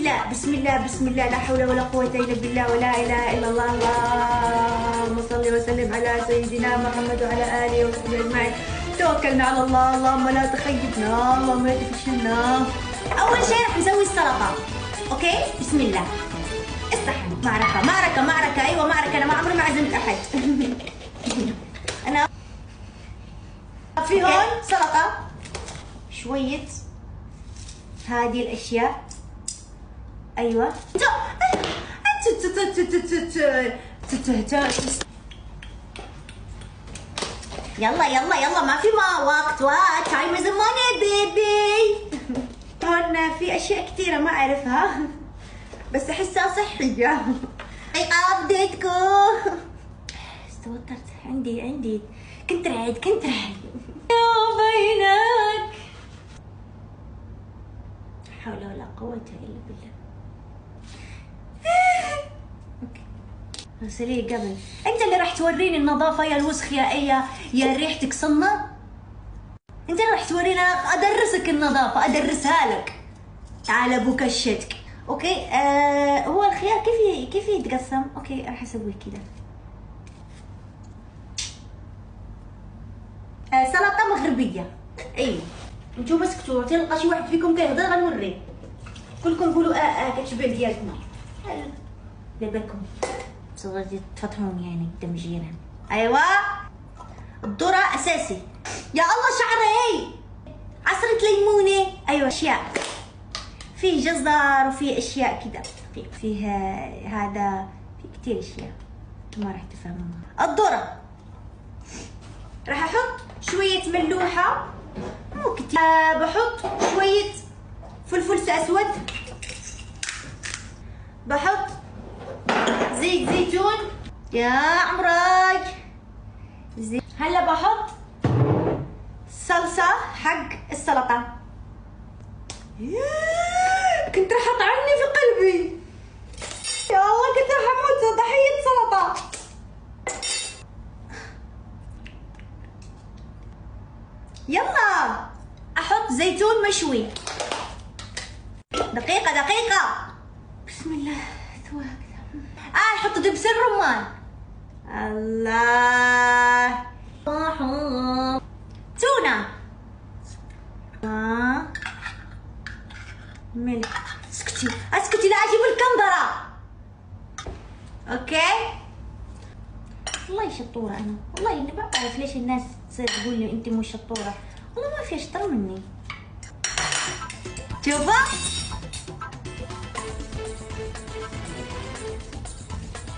الله بسم الله بسم الله، لا حول ولا قوة إلا بالله ولا إله إلا الله. اللهم صل وسلم على سيدنا محمد وعلى آله وصحبه أجمعين. توكلنا على الله، اللهم لا تخيبنا، اللهم لا تفشلنا. أول شيء راح نسوي السلطة، أوكي؟ بسم الله. الصحن معركة معركة معركة، أيوة معركة، أنا ما عمري ما عزمت أحد. أنا في هون سلطة، شوية هذه الأشياء، أيوة. يلا يلا يلا، ما في وقت تايم از ماني بيبي. هون في أشياء كثيرة ما أعرفها بس أحسها صحية. أبديتكم توترت، عندي كنت رعد بينك، حول ولا قوة إلا بالله. اوكي غسليه قبل. انت اللي راح توريني النظافة يا الوسخ يا ريحتك صنة. انت اللي راح توريني، انا ادرسك النظافة، ادرسها لك. تعال ابو كشتك. اوكي هو الخيار كيف يتقسم؟ اوكي راح اسوي كذا. سلطة مغربية. ايوه انتو بس اسكتوا، تلقى شي واحد فيكم كيهضر غنوريه. كلكم قولوا كتشبه ديالكم. لباكم صغار تفتحون يعني دمجينا. ايوه الذرة اساسي. يا الله شعري، عصرة ليمونة. ايوه اشياء، فيه جزر وفيه اشياء كذا، فيه هذا، في كثير اشياء ما راح تفهموها. الذرة راح احط شوية ملوحة، مو كتير. بحط شوية فلفل اسود، بحط زيت زيتون يا عمرك. هلا بحط صلصة حق السلطة. كنت راح اطعني في قلبي، يا الله كنت راح اموت ضحية سلطة. يلا احط زيتون مشوي. دقيقة بسم الله. احط دبس الرمان. الله تونة، ملح. اسكتي لا اجيب الكمبرة. اوكي والله شطورة انا، والله اني ما بعرف ليش الناس تصير تقول لي انت مو شطورة، والله ما في اشطر مني. شوفوا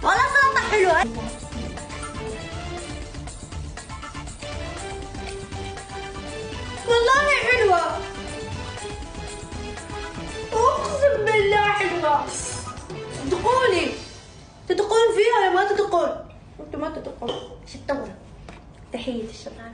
والله سلطة حلوة. والله حلوة، اقسم بالله حلوة. صدقوني، تدقون فيها يا ما تدقون، انتوا ما تدقون. شطورة، تحية الشطارة.